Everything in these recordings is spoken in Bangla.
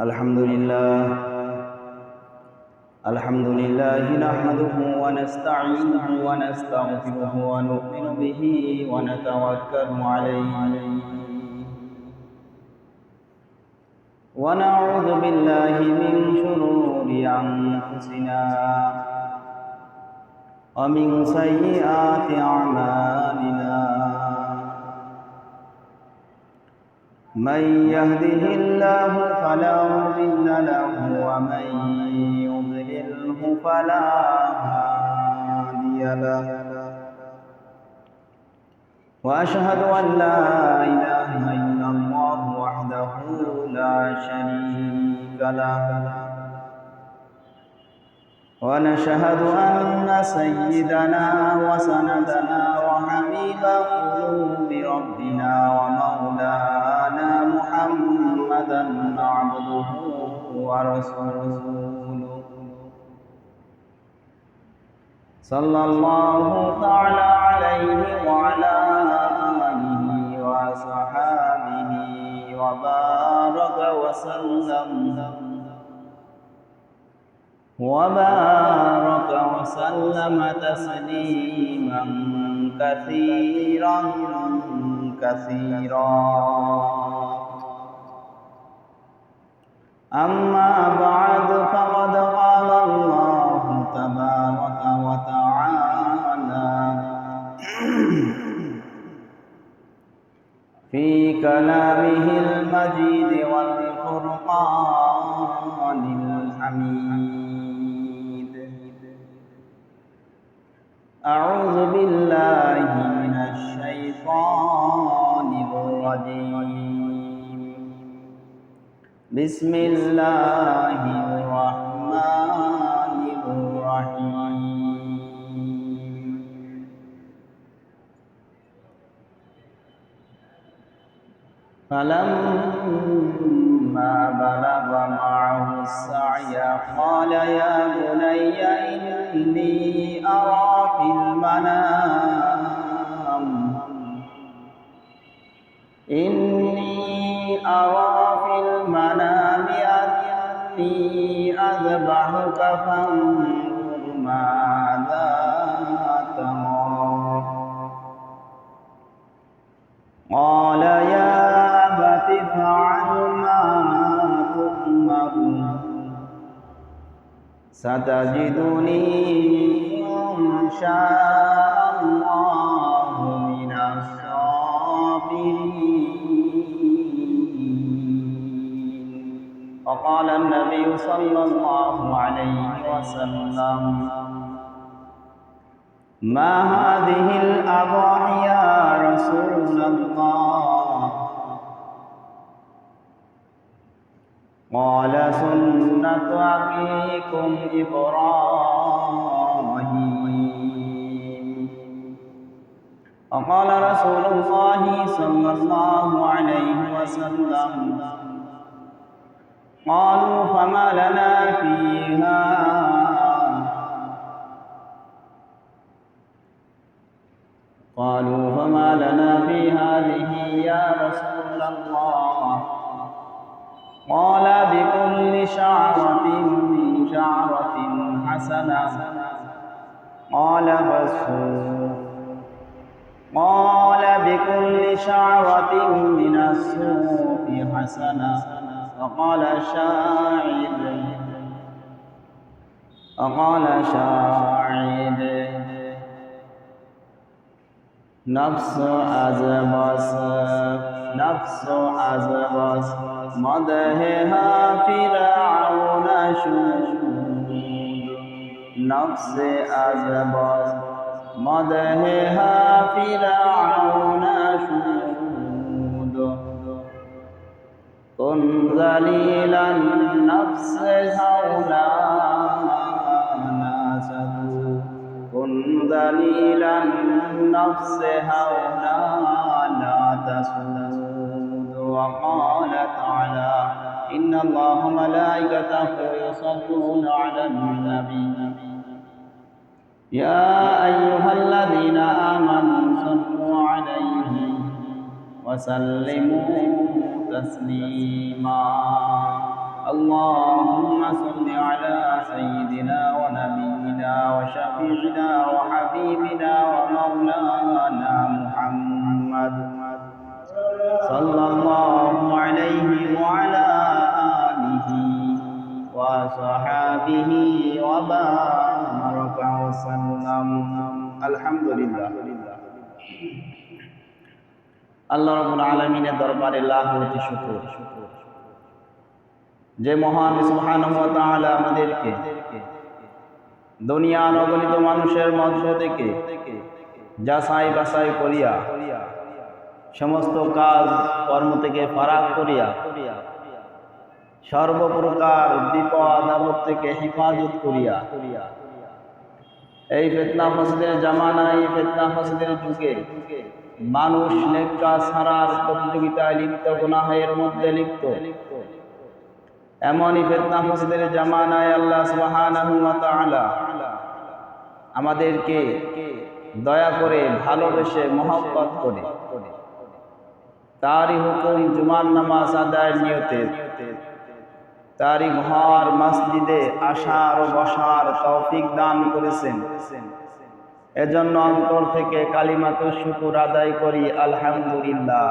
الحمد لله نحمده ونستعينه ونستغفره ونؤمن به ونتوكل عليه ونعوذ بالله من شرور أنفسنا ومن سيئات أعمالنا من يهده الله فلا مضل له ومن يضلله فلا هادي له وأشهد أن لا إله إلا الله وحده لا شريك له ونشهد أن سيدنا وسندنا وحبيب قلوب ربنا ومولانا محمدا عبده ورسوله صلى الله تعالى عليه وعلى آله وصحابه وبارك وسلم تسليما كثيرا أما بعد فقد قال الله تبارك وتعالى في كلامه المجيد والفرقان الحميد أعوذ بالله من الشيطان الرجيم بسم الله الرحمن الرحيم فلما بلغ معه السعي قال يا بني إني أرى في المنام أني أذبحك فانظر ماذا ترى قال يا أبت افعل ما تؤمر ستجدني إن شاء الله من الصابرين. وقال النبي صلى الله عليه وسلم ما هذه الأضاحي يا رسول الله؟ قال سنة أبيكم إبراهيم. وقال رسول الله صلى الله عليه وسلم قالوا فما لنا فيها؟ قالوا فما لنا في هذه يا رسول الله؟ قال بكل شعرة حسنة. قال بكل شعرة من الصوف حسنة. وقال شاعر نفس أزبس مدحها فرعون شهود. نفس أزبس مدحها فرعون شهود. كن ذليلا نفس هولانا سدود. كن ذليلا النفس هولانا تسود. وقال تعالى إن الله ملائكته يصلون على النبي يا أيها الذين آمنوا صلوا عليه وسلموا تسليما. اللهم صل على سيدنا ونبينا وشفيعنا وحبيبنا ومولانا محمد صلى الله عليه وعلى آله وصحابه وبارك وسلم الحمد لله আল্লাহ রাব্বুল আলামিনের দরবারে লাখ কোটি শুকর যে মহান সুবহানাহু ওয়া তাআলা আমাদেরকে দুনিয়ার অগণিত মানুষের মধ্য থেকে যাচাই বাছাই করিয়া সমস্ত কাজ কর্ম থেকে ফারাক করিয়া সর্বপ্রকার বিপদ আপদ থেকে হেফাজত করিয়া এই ফিতনা ফাসাদের জামানায় ফিতনা ফাসাদের যুগে মানুষ নেক কাজ ছাড়ার প্রতিযোগিতায় লিপ্ত, গুনাহের মধ্যে লিপ্ত। এমনই ফিতনা ফাসাদের জামানায় আল্লাহ সুবহানাহু ওয়া তাআলা আমাদেরকে দয়া করে ভালোবেসে মহব্বত করে তারই হুকুম জুমার নামাজ আদায়ের নিয়তে তারই ঘর মসজিদে আসার ও বসার তৌফিক দান করেছেন। এজন্য অন্তর থেকে কালিমাতুশ শুকর আদায় করি আলহামদুলিল্লাহ।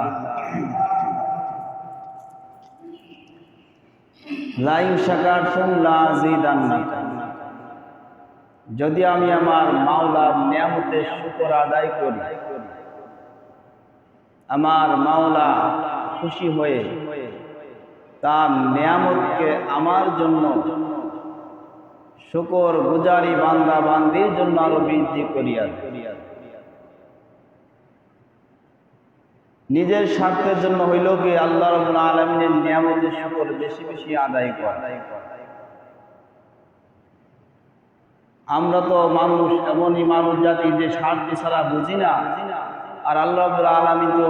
লা ইন শাকারতুম লা আযীদান্নাকুম, যদি আমি আমার মাওলার নিয়ামতের শুকর আদায় করি, আমার মাওলা খুশি হয়ে তার নিয়ামতকে আমার জন্য শুকর গুজারি বান্দা বান্দির জন্য আরো বৃদ্ধি করিয়া নিজের স্বার্থের জন্য হইল কি আল্লাহ রাব্বুল আলামিনের নিয়ামতের শুকর বেশি বেশি আদায় করা। আমরা তো মানুষ, এমনই মানুষ জাতি যে স্বার্থ ছাড়া বুঝি না। আর আল্লাহ রাব্বুল আলামিন তো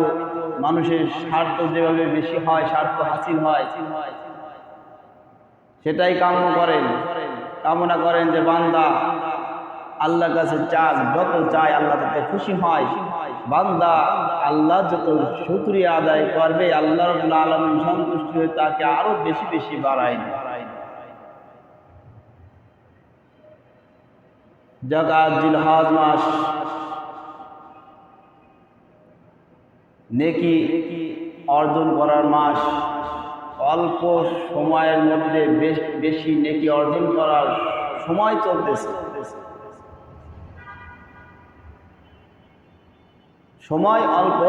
মানুষের স্বার্থ যেভাবে বেশি হয়, স্বার্থ হাসিল হয়, সেটাই কামনা করেন যে বান্দা আল্লাহর কাছে চাক, যত চায় আল্লাহ তাতে খুশি হয়। বান্দা আল্লাহ যত শুকরিয়া আদায় করবে আল্লাহ রাব্বুল আলামিন সন্তুষ্ট হয়ে তাকে আরো বেশি বেশি বাড়ায় দেয়। জাকাত জিলহজ মাস নেকি অর্জন করার মাস, অল্প সময়ের মধ্যে বেশি নেকি অর্জন করার সময় চলতেছে। সময় অল্প,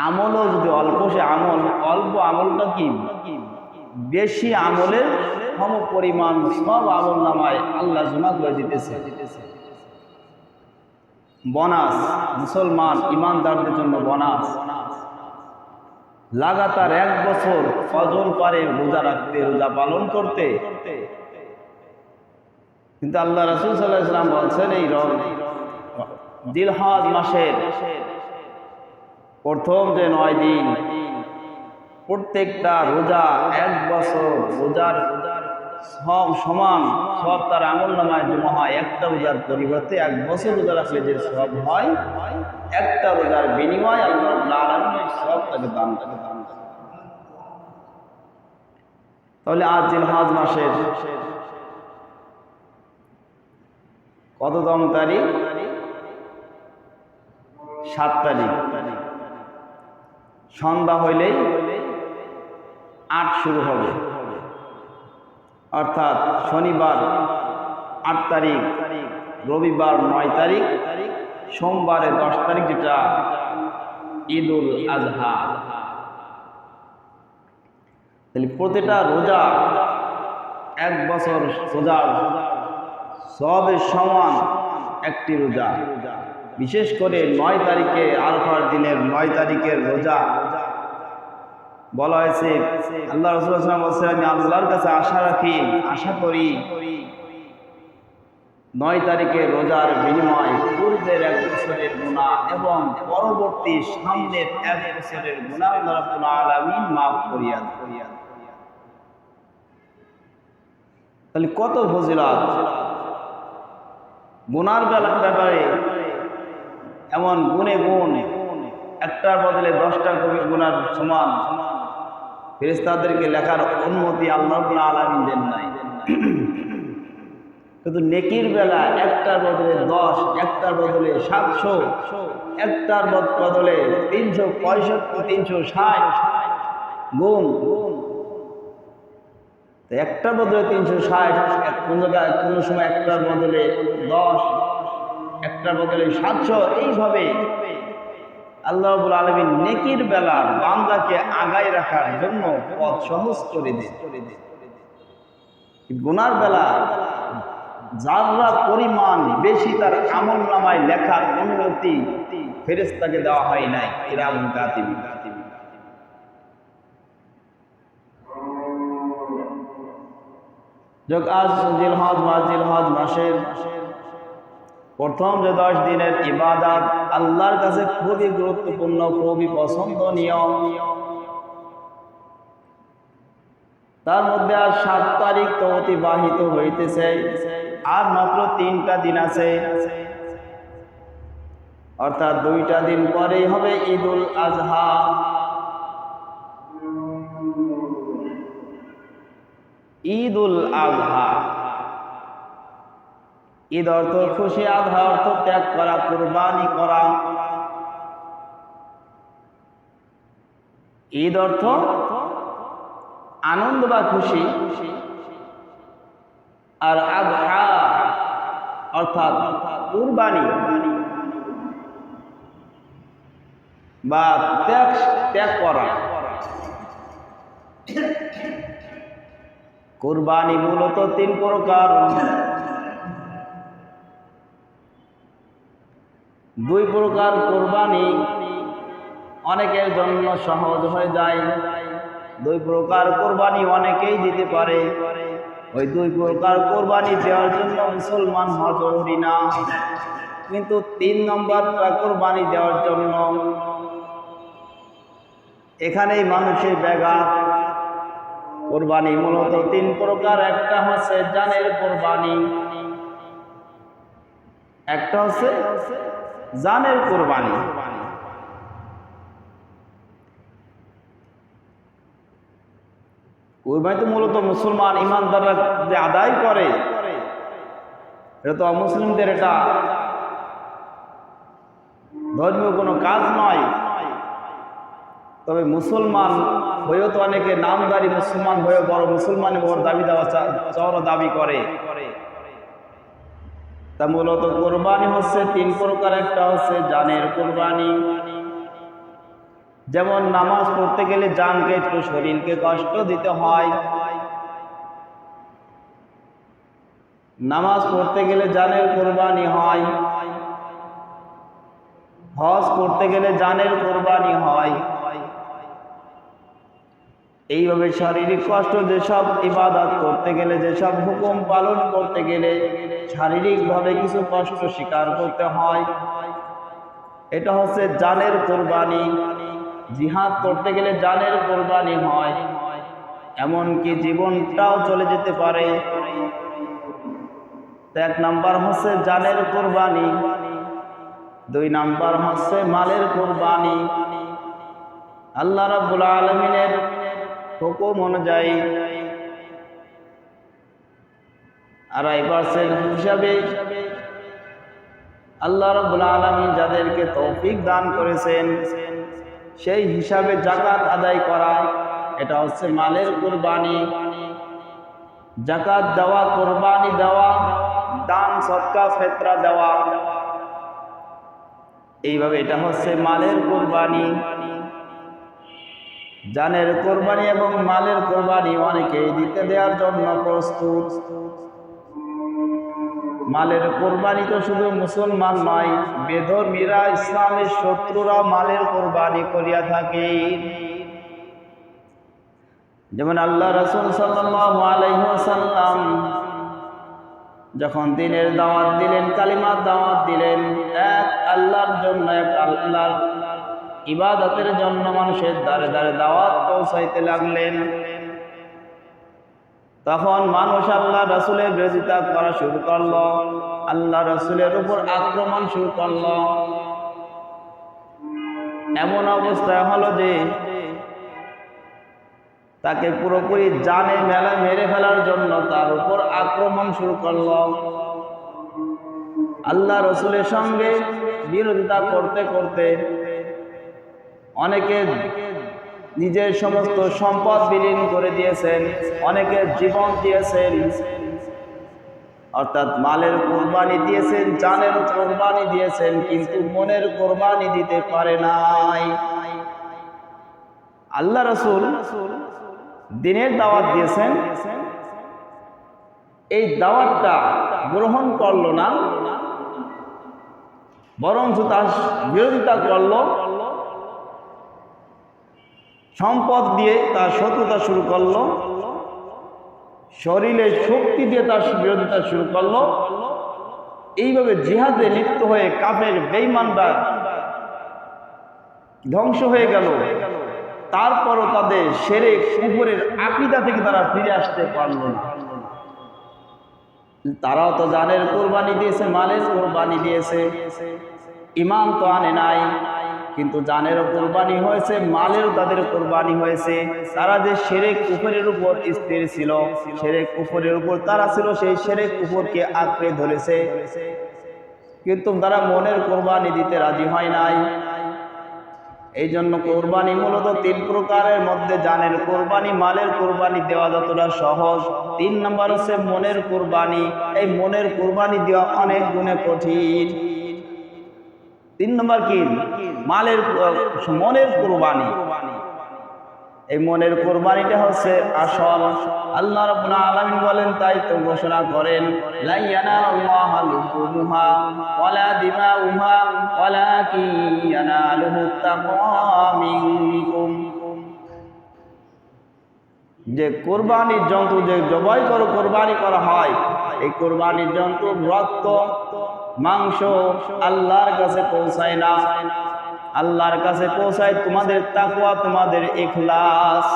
আমলও যদি অল্প, সে অল্প আমলটা কি বেশি আমলের সম পরিমাণ সব আমল নামায় আল্লাহ জমা করে দিতেছে। বোনাস, মুসলমান ইমানদারদের জন্য বোনাস। লাগাতার 1 বছর ফজর পারে রোজা রাখতে, রোজা পালন করতে, কিন্তু আল্লাহ রাসূল সাল্লাল্লাহু আলাইহি ওয়াসাল্লাম বলছেন এই জিলহজ মাসের প্রথম যে 9 দিন প্রত্যেকটা রোজা 1 বছর রোজার সব সমান সব তার আমল নামায় জমা হয়। একটা রোজার পরিবর্তে 1 বছর রোজা রাখলে যে সব হয়, একটা রোজার বিনিময় আল্লাহ রাব্বুল আলামিন সব তাকে দান করে। তাহলে আজ জিলহজ মাসের কততম তারিখ? 7 তারিখ। সন্ধ্যা হইলেই 8 শুরু হবে, অর্থাৎ শনিবার 8 তারিখ, রবিবার 9 তারিখ, সোমবারে 10 তারিখ, যেটা ঈদুল আজহা। তাহলে প্রতিটা রোজা 1 বছর রোজার সবের সমান একটি রোজা। বিশেষ করে 9 তারিখে আরাফার দিনের 9 তারিখের রোজা বলা হয়েছে, আল্লাহ রাসূল সাল্লাল্লাহু আলাইহি ওয়াসাল্লাম বলেছেন, আমি আল্লাহর কাছে আশা করি 9 তারিখের রোজার বিনিময় পূর্বের 1 বছরের গুনাহ এবং পরবর্তী সামনের 1 বছরের গুনাহ আল্লাহ রাব্বুল আলামিন মাফ করিয়া দেন। তাহলে কত ফজিলত গুনার ব্যাপারে, এমন গুণে একটার বদলে 10টা গুনার সমান। ফেরেশতাদেরকে লেখার অনুমতি আল্লাহ রাব্বুল আলামিন দেন নাই। কিন্তু নেকির বেলা একটার বদলে 10, একটার বদলে 700, একটার বদলে 365, 360 গুণ। একটার বদলে 360, কোনো সময় একটার বদলে 10, একটার বদলে 700, এইভাবে আল্লাহ রাব্বুল আলামিন নেকির বেলা বান্দাকে আগায় রাখার জন্য পথ সহজ করে দেন। গুনার বেলা যারা পরিমাণ বেশি তার আমল নামায় লেখার অনুমতি ফেরেশতাকে দেওয়া হয় নাই। কিরামুন কাতিবিন। আজ জিলহজ মাসের প্রথম যে 10 দিনের ইবাদত আল্লাহর কাছে খুবই গুরুত্বপূর্ণ, খুবই পছন্দনীয়। তার মধ্যে আজ 7 তারিখ তো অতিবাহিত হইতেছে, আর মাত্র 3টা দিন আছে, অর্থাৎ 2টা দিন পরেই হবে ঈদুল আজহা। ঈদুল আজহা, ঈদ অর্থ খুশি, আজহা অর্থ ত্যাগ করা, কুরবানি করা। ঈদ অর্থ আনন্দ বা খুশি, আর আযহা অর্থাৎ কুরবানি বা ত্যাগ করা। কুরবানি মূলত 3 প্রকার। 2 প্রকার কুরবানি অনেকের জন্য সহজ হয়ে যায়। 2 প্রকার কোরবানি অনেকেই দিতে পারে। ওই 2 প্রকার কোরবানি দেওয়ার জন্য মুসলমান হওয়া জরুরি না, কিন্তু 3 নম্বরটা কোরবানি দেওয়ার জন্য এখানেই মানুষের ব্যাঘাত। কোরবানি মূলত 3 প্রকার। একটা হচ্ছে জানের কোরবানি, একটা হচ্ছে জানের কোরবানি। কোরবানি তো মূলত মুসলমান ইমানদাররা যে আদায় করে, এটা তো অমুসলিমদের এটা ধর্মীয় কোনো কাজ নয়। তবে মুসলমান হয়েও তো অনেকে নামদারি মুসলমান হয়েও বড় মুসলমান বড় দাবি দেওয়া চওড়া দাবি করে। তা মূলত কোরবানি হচ্ছে 3 প্রকার। একটা হচ্ছে জানের কোরবানি, যেমন নামাজ পড়তে গেলে জানকে একটু শরীরকে কষ্ট দিতে হয়। নামাজ পড়তে গেলে জানের কোরবানি হয়। হজ করতে গেলে জানের কোরবানি হয়। এইভাবে শারীরিক কষ্ট, যেসব ইবাদত করতে গেলে, যেসব হুকুম পালন করতে গেলে শারীরিকভাবে কিছু কষ্ট স্বীকার করতে হয়, এটা হচ্ছে জানের কোরবানি। জিহাদ করতে গেলে জানের কোরবানি হয়, এমনকি জীবনটাও চলে যেতে পারে। 1 নাম্বার হচ্ছে জানের কোরবানি, 2 নাম্বার হচ্ছে মালের কোরবানি। আল্লাহ রাব্বুল আলামিনের হুকুম অনুযায়ী 2.5% হিসাবে আল্লাহ রাব্বুল আলামিন যাদেরকে তৌফিক দান করেছেন, সেই হিসাবে যাকাত আদায় করা, এটা হচ্ছে মালের কোরবানি। যাকাত দেওয়া, কোরবানি দেওয়া, দান সদকা ফিতরা দেওয়া, এইভাবে এটা হচ্ছে মালের কোরবানি। জানের কোরবানি এবং মালের কোরবানি অনেকেই দিতে দেওয়ার জন্য প্রস্তুত। মালের কোরবানি তো শুধু মুসলমান নয়, বেধর্মীরা, ইসলামের শত্রুরা মালের কোরবানি করিয়া থাকে। যেমন আল্লাহ রাসূল সাল্লাল্লাহু আলাইহি ওয়াসাল্লাম যখন দ্বীনের দাওয়াত দিলেন, কালিমার দাওয়াত দিলেন, এক আল্লাহর জন্য, এক আল্লাহর ইবাদতের জন্য মানুষের দ্বারে দ্বারে দাওয়াত পৌঁছাইতে লাগলেন, তখন মানুষ আল্লাহ রাসূলের বিরোধিতা করা শুরু করলো, আল্লাহ রাসূলের উপর আক্রমণ শুরু করলো। এমন অবস্থা হলো যে তাকে পুরোপুরি জানে মেরে ফেলার জন্য তার উপর আক্রমণ শুরু করল। আল্লাহ রসুলের সঙ্গে বিরোধিতা করতে করতে অনেকে নিজের সমস্ত সম্পদ বিলীন করে দিয়েছেন, অনেকে জীবন দিয়েছেন, অর্থাৎ মালের কোরবানি দিয়েছেন, জানের কোরবানি দিয়েছেন, কিন্তু মনের কোরবানি দিতে পারে নাই। আল্লাহ রসুল দিনের দাওয়াত দিয়েছেন, এই দাওয়াতটা গ্রহণ করলো না, বরং তার বিরোধিতা করলো, সম্পদ দিয়ে তার শত্রুতা শুরু করলো, শরীরে শক্তি দিয়ে তার বিরোধিতা শুরু করলো। এইভাবে জিহাদে লিপ্ত হয়ে কাফের বেঈমানরা ধ্বংস হয়ে গেল। তারপরও তাদের শিরক কুফরের আকীদা থেকে তারা ফিরে আসতে পারল না। তারাও তো জানের কোরবানি দিয়েছে, মালের কোরবানি দিয়েছে, ঈমান তো আনে নাই, কিন্তু জানেরও কোরবানি হয়েছে, মালেরও তাদের কোরবানি হয়েছে। তারা যে শিরক কুফরের উপর স্থির ছিল, শিরক কুফরের উপর তারা ছিল, সেই শিরক কুফরকে আঁকড়ে ধরেছে, কিন্তু তারা মনের কোরবানি দিতে রাজি হয় নাই। এই জন্য কোরবানি মূলত 3 প্রকারের মধ্যে জানের কোরবানি, মালের কোরবানি দেওয়া যতটা সহজ, 3 নম্বর হচ্ছে মনের কোরবানি। এই মনের কোরবানি দেওয়া অনেক গুণে কঠিন। 3 নম্বর কি? মনের কোরবানি। এই মনের কোরবানিটা হচ্ছে আসল। আল্লাহ রাব্বুল আলামিন বলেন, তাই তো ঘোষণা করেন, লা ইয়ানালুল্লাহা লুহুমুহা ওয়ালা দিমাউহা ওয়ালাকিন ইয়ানালুহুত তাকওয়া মিনকুম। যে কোরবানির জন্তু যে জবাই করে কোরবানি করা হয়, এই কোরবানির জন্তুর রক্ত মাংস আল্লাহর কাছে পৌঁছায় না। আল্লাহর কাছে পৌঁছায় তোমাদের তাকওয়া, তোমাদের ইখলাস।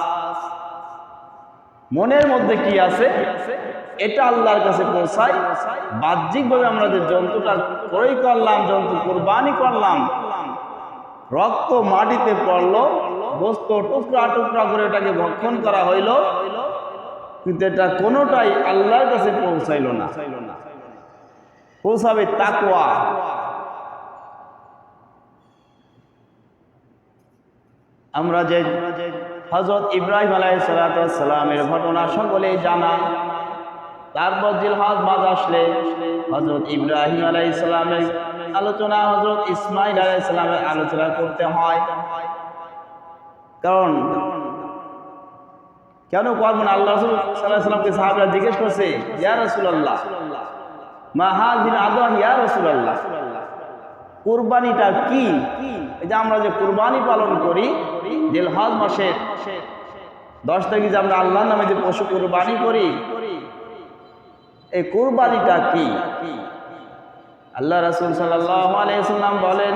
মনের মধ্যে কি আছে এটা আল্লাহর কাছে পৌঁছায়। বাহ্যিকভাবে আমরা যে জন্তুটা ক্রয় করলাম, জন্তু কোরবানি করলাম, রক্ত মাটিতে পড়লো, গোস্ত টুকরা টুকরা করে এটাকে ভক্ষণ করা হইল, কিন্তু এটা কোনোটাই আল্লাহর কাছে পৌঁছাইল না। পৌঁছাবে তাকওয়া। আমরা যে হযরত ইব্রাহিম আলাইহিস সালামের ঘটনা সকলেই জানা। তারপর জিলহজ মাস আসলে হযরত ইব্রাহিম আলাইহিস সালামের আলোচনা, হযরত ইসমাঈল আলাইহিস সালামের আলোচনা করতে হয়। কারণ কেন করবেন? আল্লাহ রাসূল সাল্লাল্লাহু আলাইহি ওয়াসাল্লামকে সাহাবারা জিজ্ঞেস করছে, ইয়া রাসূলুল্লাহ মা হাযিল আদওয়া ইয়া রাসূলুল্লাহ, কুরবানিটা কি? এই যে আমরা যে কুরবানি পালন করি জিলহজ মাসের 10 তারিখে যে আমরা আল্লাহর নামে যে পশু কুরবানি করি, এই কুরবানিটা কি? আল্লাহ রাসূল সাল্লাল্লাহু আলাইহি ওয়াসাল্লাম বলেন,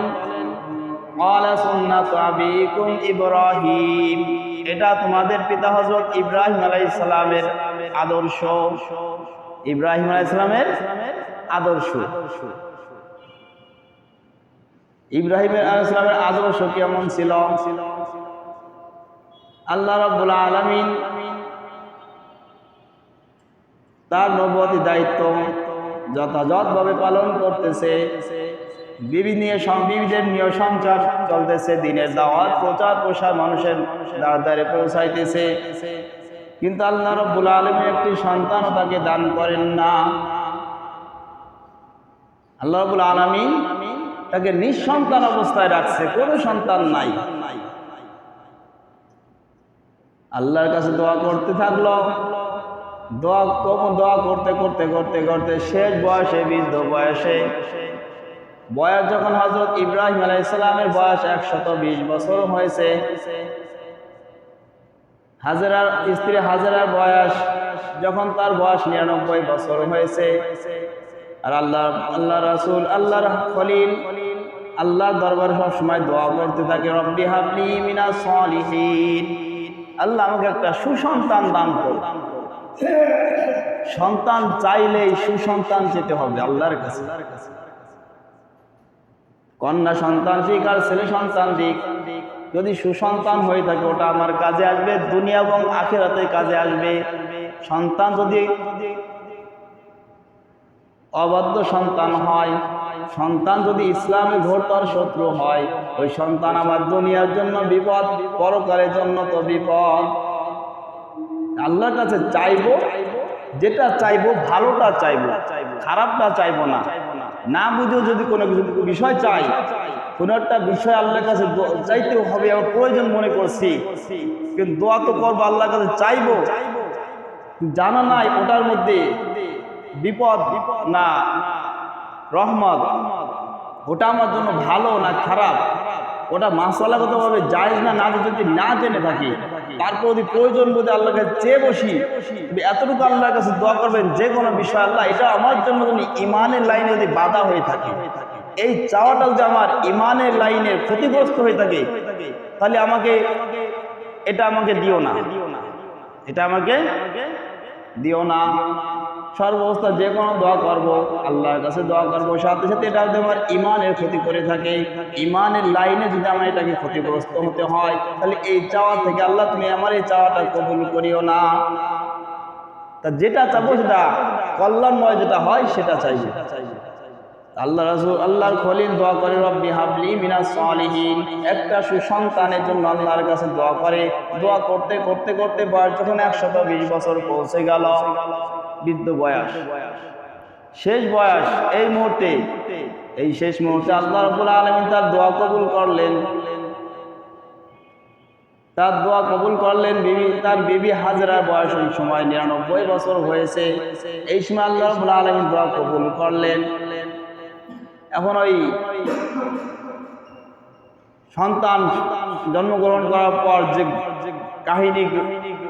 ক্বালা সুন্নাতু আবিকুম ইব্রাহিম, এটা তোমাদের পিতা হযরত ইব্রাহিম আলাইহিস সালামের আদর্শ। ইব্রাহিম আলাইহিস সালামের আদর্শ। ইব্রাহিম আলাইহিস সালামের আদর্শ কেমন ছিল? আল্লাহ রাব্বুল আলামিন তার নবুয়তি দায়িত্ব যথাযথভাবে পালন করতেছে। বিভিন্ন নিয়ে সঞ্চার চলতেছে, দিনের দাওয়াত প্রচার প্রসার মানুষের দ্বারে দ্বারে পৌঁছাইতেছে, কিন্তু আল্লাহ রাব্বুল আলামিন একটি সন্তানও তাকে দান করেন না। আল্লাহ রাব্বুল আলামিন তাকে নিঃসন্তান অবস্থায় রাখছে, কোনো সন্তান নাই। আল্লাহর কাছে দোয়া করতে থাকলো, দোয়া করতে করতে করতে করতে শেষ বয়সে, বৃদ্ধ বয়স যখন হযরত ইব্রাহিম আলাইহিস সালামের বয়স 120 বছর হয়েছে, হাজেরার স্ত্রী হাজেরার বয়স যখন তার বয়স 99 বছর হয়েছে, আর আল্লাহ রাসূল আল্লাহর খলিল আল্লাহর দরবারে সব সময় দোয়া করতে থাকে, রব্বি হাবলি মিনাস সলিহিন, আল্লাহ আমাকে একটা সুসন্তান দান করো। সন্তান চাইলেই সুসন্তান যেতে হবে আল্লাহর কাছে। কন্যা সন্তান দিক আর ছেলে সন্তান দিক, যদি সুসন্তান হয়ে থাকে ওটা আমার কাজে আসবে, দুনিয়া এবং আখিরাতে কাজে আসবে। সন্তান যদি অবাধ্য সন্তান হয়, সন্তান যদি ইসলামে ঘোরতর শত্রু হয়, ওই সন্তান আমার দুনিয়ার জন্য বিপদ, পরকালের জন্য তো বিপদ। আল্লাহর কাছে চাইবো, যেটা চাইবো ভালোটা চাইবো, খারাপটা চাইবো না। না বুঝেও যদি কোনো বিষয় চাই, কোনো একটা বিষয় আল্লাহর কাছে চাইতেও হবে, আমার প্রয়োজন মনে করছি, কিন্তু দোয়া তো করবো, আল্লাহর কাছে চাইবো, জানা নাই ওটার মধ্যে বিপদ না রহমত, ওটা আমার জন্য ভালো না খারাপ, ওটা মাসালাগতভাবে জায়েজ না না যদি না জেনে থাকি, তারপর যদি প্রয়োজন বোধে আল্লাহর কাছে চেয়ে বসি, এতটুকু আল্লাহর কাছে দোয়া করবেন যে কোনো বিষয়, আল্লাহ এটা আমার জন্য যদি ইমানের লাইনে যদি বাধা হয়ে থাকে, এই চাওয়াটা যদি আমার ইমানের লাইনে ক্ষতিগ্রস্ত হয়ে থাকে, তাহলে এটা আমাকে দিও না, এটা আমাকে দিও না। সর্বাবস্থা যে কোনো দোয়া করব, আল্লাহর কাছে দোয়া করবো, সাথে সাথে এটা যদি আমার ইমানের ক্ষতি করে থাকে, ইমানের লাইনে যদি আমার এটাকে ক্ষতিগ্রস্ত হতে হয়, তাহলে এই চাওয়া থেকে আল্লাহ তুমি আমার এই চাওয়াটা কবুল করিও না। তা যেটা চাবো সেটা কল্যাণময় যেটা হয় সেটা চাইবে। আল্লাহ রাসূল আল্লাহর খলিল দোয়া করে, রব্বি হাবলি মিনাস সালিহিন, একটা সুসন্তানের জন্য আল্লাহর কাছে দোয়া করে। দোয়া করতে করতে করতে বয়স যখন 120 বছর পৌঁছে গেল, বৃদ্ধ বয়স, শেষ বয়স, এই শেষ মুহূর্তে আল্লাহ রাব্বুল আলামিন তার দোয়া কবুল করলেন। তার দোয়া কবুল করলেন। তার বিবি হাজরার বয়স ওই সময় 99 বছর হয়েছে। এই সময় আল্লাহ রাব্বুল আলামিন দোয়া কবুল করলেন। এখন ওই সন্তান জন্মগ্রহণ করার পর যে কাহিনী,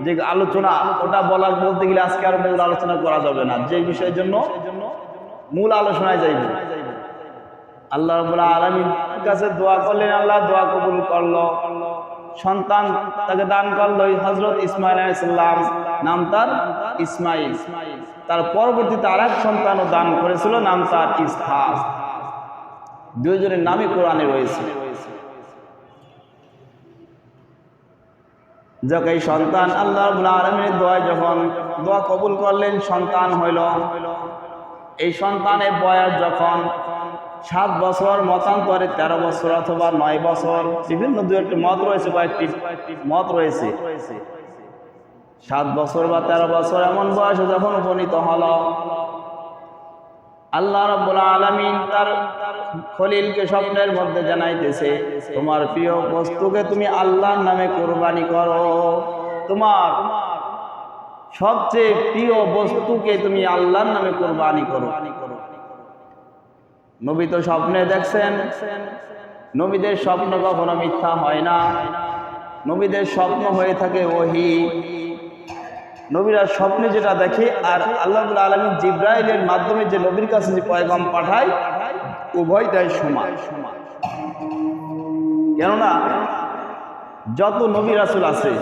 যে আলোচনা, ওটা বলতে গেলে আজকে আর মূল আলোচনা করা যাবে না, যে বিষয়ের জন্য মূল আলোচনায় যাইবে। আল্লাহ রাব্বুল আলামিন কাছে দোয়া করলেন, আল্লাহ দোয়া কবুল করলো, সন্তান তাকে দান করলো হযরত ইসমাঈল আলাইহিস সালাম, নাম তার ইসমাঈল। তার পরবর্তীতে আরেক সন্তানও দান করেছিল, নাম তার ইসহাক। দুইজনের নামই কোরআনে রয়েছে। যখন এই সন্তান আল্লাহ রাব্বুল আলামিনের দোয়া যখন দোয়া কবুল করলেন, সন্তান হইল। এই সন্তানের বয়স যখন 7 বছর, মতান্তরে 13 বছর অথবা 9 বছর, বিভিন্ন দু একটি মত রয়েছে, কয়েকটি মত রয়েছে। 7 বছর বা 13 বছর এমন বয়সে যখন উপনীত হল, আল্লাহ রাব্বুল আলামিন তার খলিলকে স্বপ্নের মধ্যে জানাইতেছে, তোমার প্রিয় বস্তুকে তুমি আল্লাহর নামে কুরবানি করো, তোমার সবচেয়ে প্রিয় বস্তুকে তুমি আল্লাহর নামে কুরবানি করো। নবী তো স্বপ্নে দেখছেন, নবীদের স্বপ্ন কখনো মিথ্যা হয় না, নবীদের স্বপ্ন হয়ে থাকে ওহী। নবীরা স্বপ্নে যেটা দেখে, আর আল্লাহ রাব্বুল আলামিন জিবরাইলের মাধ্যমে যে নবীর কাছে যে পয়গাম পাঠায়, উভয়টাই সমান। কেননা যত নবী রাসূল আছে,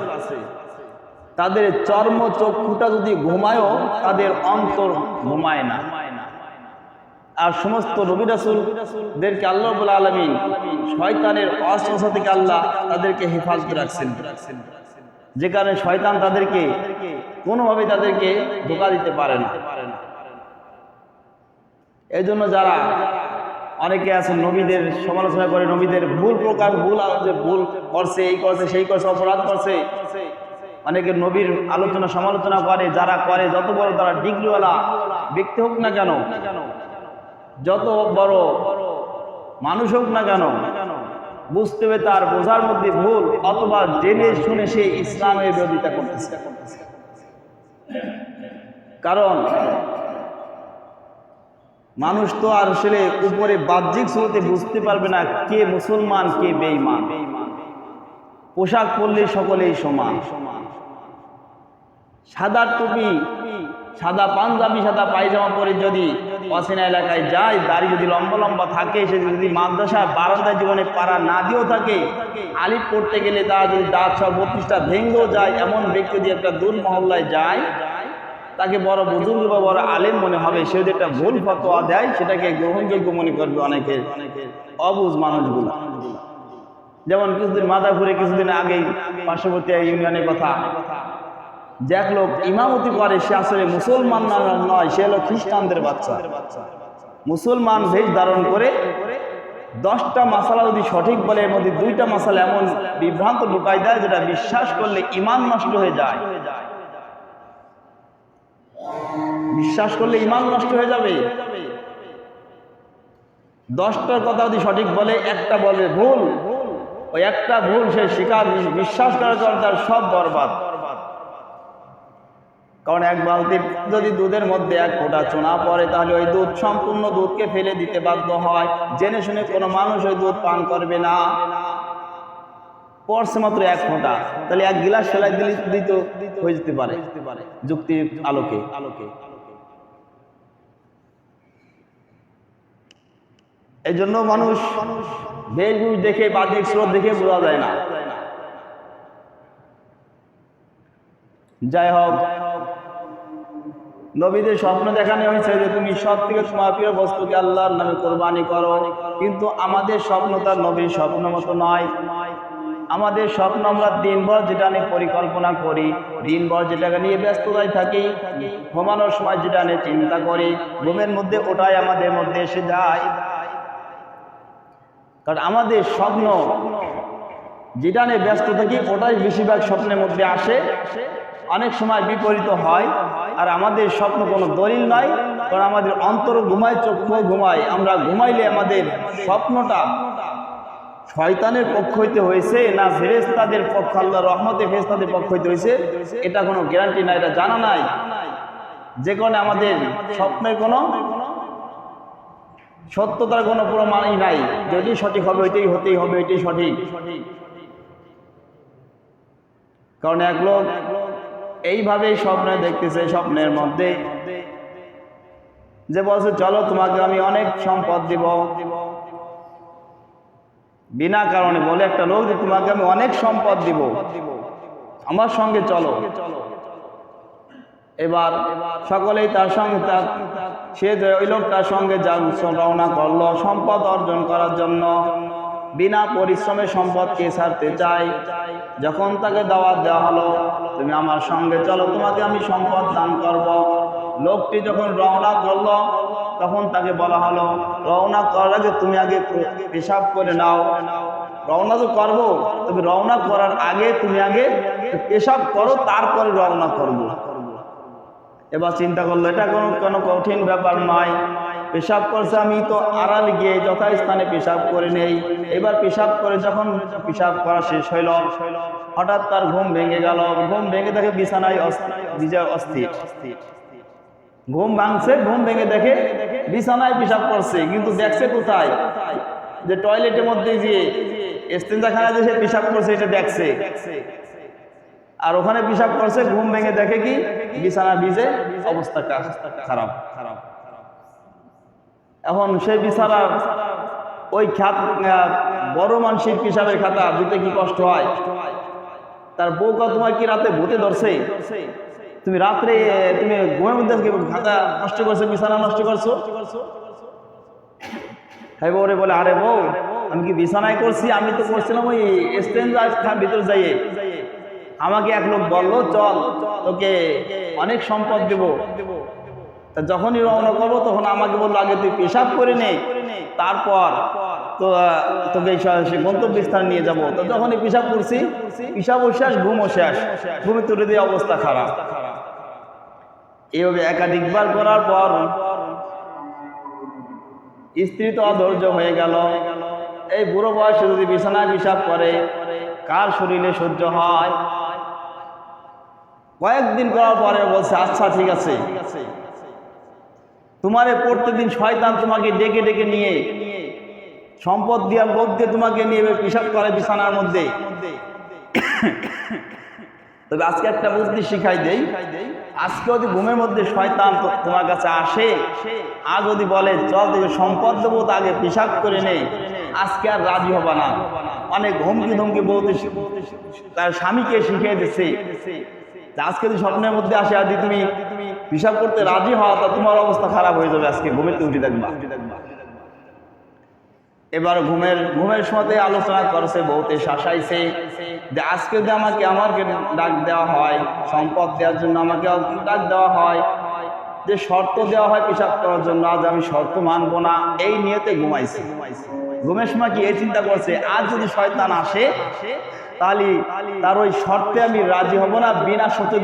তাদের চর্ম চক্ষুটা যদি ঘুমায়ও, তাদের অন্তর ঘুমায় না। আর সমস্ত নবী রাসূলদেরকে আল্লাহ রাব্বুল আলামিন শয়তানের ওয়াসওয়াসা থেকে আল্লাহ তাদেরকে হেফাজত রাখছেন, যে কারণে শয়তান তাদেরকে কোনোভাবে তাদেরকে ধোঁকা দিতে পারে না। এই জন্য যারা অনেকে আছেন নবীদের সমালোচনা করে, নবীদের ভুল করছে, এই করছে, সেই করছে, অপরাধ করছে, অনেকে নবীর আলোচনা সমালোচনা করে। যারা করে, যত বড় তারা ডিগ্রিওয়ালা ব্যক্তি হোক না কেন, যত বড় মানুষ হোক না কেন, বুঝতে হবে তার বোঝার মধ্যে ভুল, অথবা জেনে শুনে সে ইসলামের বিরোধিতা করতেছে। কারণ মানুষ তো আর আসলে উপরে বাহ্যিক শুরুতে বুঝতে পারবে না কে মুসলমান কে বেঈমান। পোশাক পরলে সকলেই সমান। সাদা টুপি, সাদা পাঞ্জাবি, সাদা পায়জামা পরে যদি অচেনা এলাকায় যায়, দাড়ি যদি লম্বা লম্বা থাকে, সে যদি মাদ্রাসা বারান্দায় জীবনে পাড়া না দিয়েও থাকে, আলিফ পড়তে গেলে তারা যদি দাঁত 32টা ভেঙ্গেও যায়, এমন ব্যক্তি যদি একটা দূর মহল্লায় যায়, তাকে বড় বুজুর্গ বা বড় আলেম মনে হবে। সে যদি একটা ভুল ফতোয়া দেয়, সেটাকে গ্রহণযোগ্য মনে করবে অনেকে অবুঝ মানুষগুলো। যেমন কিছুদিন মাদারপুরে কিছুদিন আগেই পার্শ্ববর্তী ইউনিয়নের কথা, যে এক লোক ইমামতি করে, সে আসলে মুসলমান নয়, সে হলো খ্রিস্টানদের বাচ্চা। মুসলমান বেশ ধারণ করে 10টা মাসালা যদি সঠিক বলে, এর মধ্যে 2টা মাসালা এমন বিভ্রান্ত ঢুকাই দেয় যেটা বিশ্বাস করলে ঈমান নষ্ট হয়ে যায়। বিশ্বাস করলে ঈমান নষ্ট হয়ে যাবে। 10টার কথা যদি সঠিক বলে, একটা বলে ভুল, ওই একটা ভুল সে স্বীকার বিশ্বাস করার পর তার সব বরবাদ। কারণ এক বালতি যদি দুধের মধ্যে 1 ফোঁটা চুনা পড়ে, তাহলে ওই দুধ সম্পূর্ণ দুধকে ফেলে দিতে বাধ্য হয়। জেনে শুনে কোনো মানুষ ওই দুধ পান করবে না। পড়ছে মাত্র 1 ফোঁটা, তাহলে 1 গিলাস ফেলাই দিত হয়ে যেতে পারে যুক্তির আলোকে। এই জন্য মানুষ বেশভূষ দেখে, বাহ্যিক স্রোত দেখে বোঝা যায় না। যাই হোক, নবীদের স্বপ্ন দেখানো হয়েছে যে তুমি সব থেকে তোমার প্রিয় বস্তুকে আল্লাহর নামে কোরবানি করো, কিন্তু আমাদের স্বপ্ন তার নবীর স্বপ্ন মতো নয়। আমাদের স্বপ্ন আমরা দিনভর যেটা নিয়ে পরিকল্পনা করি, দিনভর যেটাকে নিয়ে ব্যস্ততায় থাকি, ঘুমানোর সময় যেটা নিয়ে চিন্তা করি, ঘুমের মধ্যে ওটাই আমাদের মধ্যে এসে যায়। কারণ আমাদের স্বপ্ন যেটা নিয়ে ব্যস্ত থাকি, ওটাই বেশিরভাগ স্বপ্নের মধ্যে আসে। অনেক সময় বিপরীত হয়। আর আমাদের স্বপ্ন কোনো দলিল নয়, কারণ আমাদের অন্তর ঘুমায়, চক্ষু ঘুমায়। আমরা ঘুমাইলে আমাদের স্বপ্নটা শয়তানের পক্ষ হইতে হয়েছে না ফেরেশতাদের পক্ষ, আল্লাহর রহমতে ফেরেশতাদের পক্ষ হইতে হয়েছে, এটা কোনো গ্যারান্টি নাই, এটা জানা নাই। যে কারণে আমাদের স্বপ্নের কোনো সত্যতার কোনো প্রমাণই নাই। যদি সঠিক হবে ওইটাই হতেই হবে, ওইটাই সঠিক। কারণ এক লোক এইভাবেই স্বপ্ন দেখতেছে, স্বপ্নের মধ্যে যে বলছে চলো তোমাকে আমি অনেক সম্পদ দিব, বিনা কারণে বলে একটা লোক যে তোমাকে আমি অনেক সম্পদ দিব, আমার সঙ্গে চলো। এবার সকলেই তার সঙ্গে সে ওই লোকটার সঙ্গে রওনা করলো সম্পদ অর্জন করার জন্য। বিনা পরিশ্রমে সম্পদ কে ছাড়তে চায়? যখন তাকে দাওয়াত দেওয়া হলো তুমি আমার সঙ্গে চলো, তোমাকে আমি সম্পদ দান করব, লোকটি যখন রওনা করলো তখন তাকে বলা হলো রওনা করার আগে তুমি আগে পেশাব করে নাও। রওনা তো করবো, তবে রওনা করার আগে তুমি আগে পেশাব করো, তারপরে রওনা করবো। এবার চিন্তা করলো এটা কোনো কঠিন ব্যাপার নয়, পেশাব করছে, আমি তো আড়াল গিয়ে যথাস্থানে পেশাব করে নেই। এবার পেশাব করে যখন পেশাব করা শেষ হইল, হঠাৎ তার ঘুম ভেঙে গেল। ঘুম ভেঙে দেখে বিছানায় অস্থির। ঘুম ভাঙছে, ঘুম ভেঙে দেখে বিছানায় পেশাব করছে, কিন্তু দেখছে কোথায়? যে টয়লেটের মধ্যে যে ইস্তেঞ্জাখানায় যে সে পেশাব করছে এটা দেখছে, আর ওখানে পেশাব করছে। ঘুম ভেঙে দেখে কি বিছানা ভিজে, অবস্থাটা খারাপ। এখন সেই বিছানা ওই বড় মানসিক পেশাবের খাতা ধুতে কি কষ্ট হয়? তার বউ তোমার কি রাতে ভূতে ধরছে? তুমি রাত্রে তুমি ঘুমের মধ্যে খাতা নষ্ট করছো, বিছানা নষ্ট করছো। হ্যাঁ বউরে বলে আরে বউ আমি কি বিছানায় করছি? আমি তো করছিলাম ওই স্টেঞ্জার ভিতর যাইয়ে। আমাকে এক লোক বললো চল তোকে অনেক সম্পদ দেবো। তা যখনই রওনা করবো তখন আমাকে বললো আগে তুই পেশাব করে নে, তারপর তো তোকে সে গন্তব্যস্থানে নিয়ে যাবো। তো যখনই পেশাব করছি, পেশাবও শেষ, ঘুমও শেষ, ঘুমে তুলে দিয়ে অবস্থা খারাপ। এইভাবে একাধিকবার করার পর স্ত্রী তো অধৈর্য হয়ে গেল। এই বুড়ো বয়সে যদি বিছানায় পেশাব করে কার শরীরে সহ্য হয়? কয়েকদিন করার পরে বলছে আচ্ছা ঠিক আছে, তোমারে প্রত্যেকদিন শয়তান তোমাকে ডেকে ডেকে নিয়ে সম্পদ দেওয়ার লোভ দিয়ে তোমাকে নিয়ে পেশাব করে বিছানার মধ্যে। তবে আজকে একটা বুদ্ধি শিখাই দেই, আজকে যদি ঘুমের মধ্যে শয়তান তোমার কাছে আসে আর যদি বলে চল তোকে সম্পদ দেবো, তা আগে পেশাব করে নে, আজকে আর রাজি হবা না। অনেক হুমকি ধমকি বলতে তার স্বামীকে শিখিয়ে দিচ্ছে। আজকে যদি স্বপ্নের মধ্যে আসে আর তুমি পেশাব করতে রাজি হওয়া, তা তোমার অবস্থা খারাপ হয়ে যাবে, আজকে ঘুমেতে উঠে থাকবা। এবার ঘুমের সময় আলোচনা করছে, বউতে শাসাইছে যে আজকে যদি আমাকে ডাক দেওয়া হয়, সম্পদ দেওয়ার জন্য আমাকে ডাক দেওয়া হয়, যে শর্ত দেওয়া হয় পেশাব করার জন্য, আজ আমি শর্ত মানবো না, এই নিয়তে ঘুমাইছে। ঘুমের সময় কি এই চিন্তা করছে, আজ যদি শয়তান আসে তাহলে তার ওই শর্তে আমি রাজি হব না, বিনা শর্তে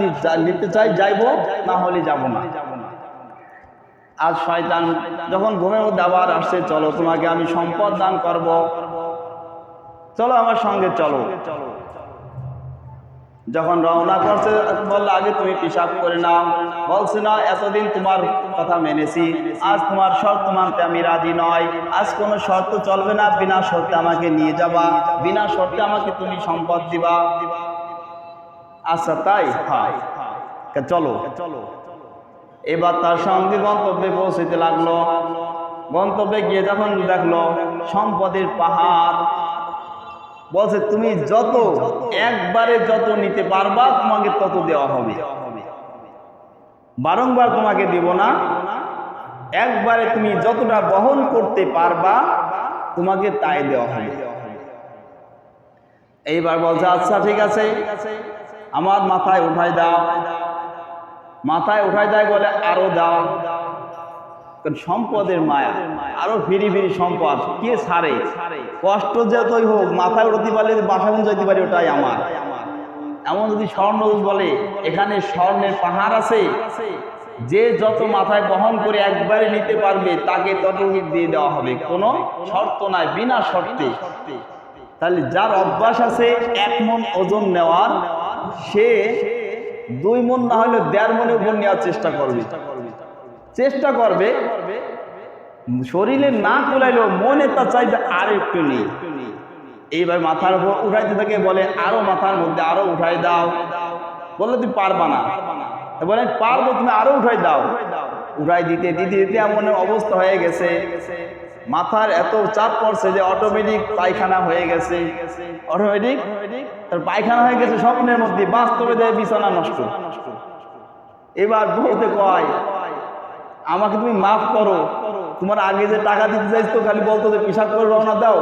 নিতে চাই যাইবো, না হলে যাব না। আজ শয়তান যখন ঘুমের মধ্যে আবার আসছে, চলো তোমাকে আমি সম্পদ দান করব, চলো আমার সঙ্গে চলো। যখন রওনা করছে বললো আগে তুমি পেশাব করে নাও, বলছে না এতদিন তোমার কথা মেনেছি, আজ তোমার শর্ত মানতে আমি রাজি নয়, আজ কোনো শর্ত চলবে না, বিনা শর্তে আমাকে নিয়ে যাবা, বিনা শর্তে আমাকে তুমি সম্পদ দিবা। আচ্ছা তাই, হ্যাঁ চলো। এবার তার সঙ্গে গন্তব্যে পৌঁছতে লাগলো। গন্তব্যে গিয়ে যখন দেখলো সম্পদের পাহাড়, বলছে তুমি একবারে যত নিতে পারবা তোমাকে তত দেওয়া হবে, বারংবার তোমাকে দিব না, একবারে তুমি যতটা বহন করতে পারবা তোমাকে তাই দেওয়া হবে। এইবার বলছে আচ্ছা ঠিক আছে, আমার মাথায় উঠাই দাও। মাথায় উঠাই দেয় বলে আরো দাও, সম্পদের মায়া, আরো ফিরি ফিরি সম্পদ কে ছাড়ে, কষ্ট যতই হোক মাথায় উঠতে পারলে বাসাগুন যেতে পারি ওটাই আমার। এমন যদি স্বর্ণ বলে এখানে স্বর্ণের পাহাড় আছে, যে যত মাথায় বহন করে একবারে নিতে পারবে তাকে তত দিয়ে দেওয়া হবে, কোনো শর্ত নাই, বিনা শর্তে। তাহলে যার অভ্যাস আছে 1 মণ ওজন নেওয়ার, সে 2 মণ না হলে 1.5 মণ ওজন নেওয়ার চেষ্টা করবে। শরীরে না কুলাইলেও মনে তা চাইবে আর একটু নেই। এইবার মাথার উপর উঠাইতে থাকে, বলে আরো মাথার মধ্যে আরো উঠাই দাও, বললে তুমি পারবা না, বলে পারবো, তুমি আরো উঠাই দাও। উঠাই দিতে দিতে দিতে এমন অবস্থা হয়ে গেছে, মাথার এত চাপ পড়ছে যে অটোমেটিক পায়খানা হয়ে গেছে, অটোমেটিক তার পায়খানা হয়ে গেছে স্বপ্নের মধ্যে, বাস্তবে দেয় বিছানা নষ্ট। এবার বলতে কয় আমাকে তুমি মাফ করো, তোমার আগে যে টাকা দিতে চাইছো খালি বলতো যে পেশাব করে রওনা দাও,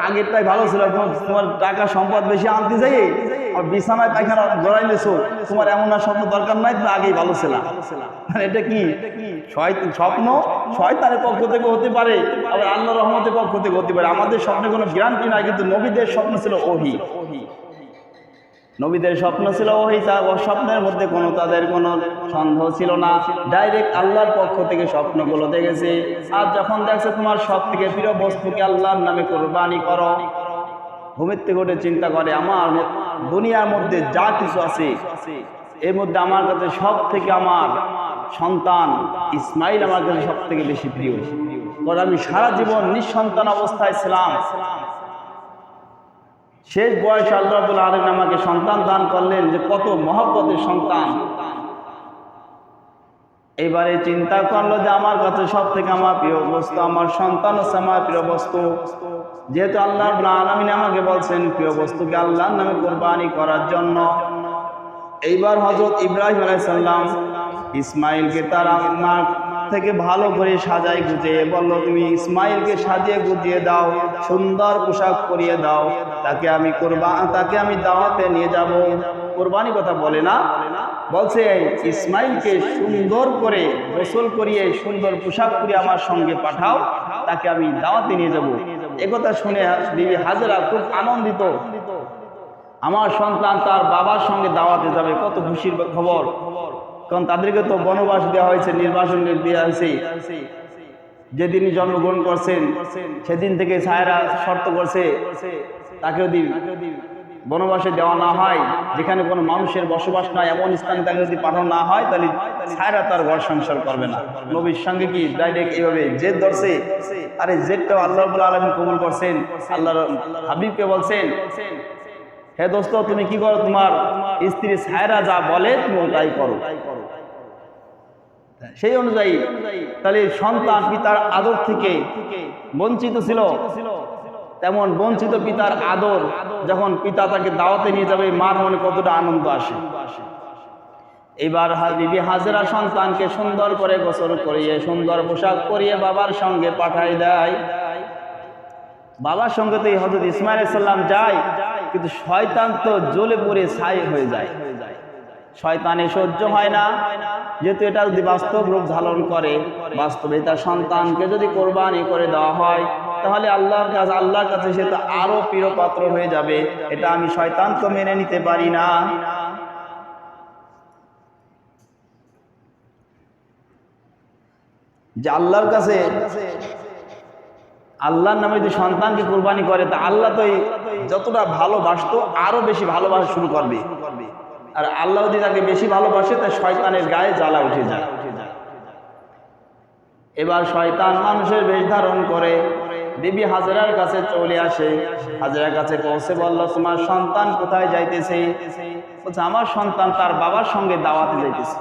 আগেরটাই ভালো ছিল, তোমার টাকা সম্পদ বেশি আনতে যাই আর বিছানায় পায়খানা জড়াইলেছো, তোমার এমন আর স্বপ্ন দরকার নাই, তুমি আগেই ভালো ছিল। এটা কি স্বপ্ন? শয়তানের পক্ষ থেকে হতে পারে, আবার আল্লাহর রহমতের পক্ষ থেকে হতে পারে। আমাদের স্বপ্নে কোনো গ্যারান্টি নাই, কিন্তু নবীদের স্বপ্ন ছিল ওহী, নবীদের স্বপ্ন ছিল ওহী, স্বপ্নের মধ্যে তাদের কোনো সন্দেহ ছিল না, ডাইরেক্ট আল্লাহর পক্ষ থেকে স্বপ্নগুলো দেখেছে। আর যখন দেখছে তোমার সব থেকে প্রিয় বস্তুকে আল্লাহর নামে কোরবানি করো, ঘুমের থেকে উঠে চিন্তা করে আমার দুনিয়ার মধ্যে যা কিছু আছে এর মধ্যে আমার কাছে সব থেকে আমার সন্তান ইসমাইল আমার কাছে সব থেকে বেশি প্রিয়, কারণ আমি সারা জীবন নিঃসন্তান অবস্থায় ছিলাম, শেষ বয়সে আল্লাহ রাব্বুল আলামিন আমাকে সন্তান দান করলেন, যে কত মহব্বতের সন্তান। এবারে চিন্তা করলো যে আমার কাছে সব থেকে আমার প্রিয় বস্তু আমার সন্তান হচ্ছে আমার প্রিয় বস্তু, যেহেতু আল্লাহ রাব্বুল আলামিন আমাকে বলছেন প্রিয় বস্তুকে আল্লাহর নামে কোরবানি করার জন্য। এইবার হযরত ইব্রাহিম আলাইহিস সালাম ইসমাইলকে তার আম্মার থেকে ভালো করে সাজাই গুজিয়ে বলল, তুমি ইসমাইলকে সাজিয়ে গুজিয়ে দাও, সুন্দর পোশাক পরিয়ে দাও, তাকে আমি দাওয়াতে নিয়ে যাব। কোরবানি কথা বলে না, বলছে ইসমাইলকে সুন্দর করে গোসল করিয়ে সুন্দর পোশাক পরিয়ে আমার সঙ্গে পাঠাও, তাকে আমি দাওয়াতে নিয়ে যাব। একথা শুনে বিবি হাজেরা খুব আনন্দিত, আমার সন্তান তার বাবার সঙ্গে দাওয়াতে যাবে, কত খুশির খবর। কারণ তাদেরকে তো বনবাস দেওয়া হয়েছে, নির্বাসন দেওয়া হয়েছে, যেদিনই জন্মগ্রহণ করছেন সেদিন থেকে ছায়রা শর্ত করছে তাকে যদি বনবাসে দেওয়া না হয়, যেখানে কোনো মানুষের বসবাস নাই এমন স্থানে তাকে যদি পাঠানো না হয়, তাহলে ছায়রা তার ঘর সংসার করবে না। নবীর সঙ্গে কি ডাইরেক্ট এইভাবে জেদ ধরছে, আরে জেদটাও আল্লাহ রাব্বুল আলামিন কবুল করছেন। আল্লাহর হাবিবকে বলছেন, হে দোস্ত তুমি কি করো, তোমার স্ত্রী ছায়রা যা বলে তুমি তাই করো। সেই অনুযায়ী তাহলে সন্তান পিতার আদর থেকে বঞ্চিত ছিল, তেমন বঞ্চিত পিতার আদর যখন পিতা তাকে দাওয়াতে নিয়ে যাবে, মার মনে কতটা আনন্দ আসে। এবার বিবি হাজেরা সন্তানকে সুন্দর করে গোসল করিয়ে সুন্দর পোশাক পরিয়ে বাবার সঙ্গে পাঠাই দেয়। বাবার সঙ্গে তো এই হযরত ইসমাঈল আলাইহিস সালাম যায়, কিন্তু শয়তান তো জ্বলে পড়ে ছাই হয়ে যায়। শয়তানের সহ্য হয় না, যেহেতু এটা যদি বাস্তব রূপ ধারণ করে, বাস্তবে তার সন্তানকে যদি কোরবানি করে দেওয়া হয়, তাহলে আল্লাহর কাছে সে তো আরো প্রিয় পাত্র হয়ে যাবে। এটা আমি শয়তানকে মেনে নিতে পারি না। যে আল্লাহর কাছে আল্লাহর নামে যদি সন্তানকে কোরবানি করে, তা আল্লাহ তো যতটা ভালোবাসতো আরো বেশি ভালোবাসা শুরু করবে। আর আল্লাহ যদি তাকে বেশি ভালোবাসে, তা শয়তানের গায়ে জ্বালা উঠে যায়। এবার শয়তান মানুষের বেশ ধারণ করে বিবি হাজেরার কাছে চলে আসে। হাজেরার কাছে পৌঁছে বলল, তোমার সন্তান কোথায় যাইতেছে? বলছে, আমার সন্তান তার বাবার সঙ্গে দাওয়াতে যাইতেছে।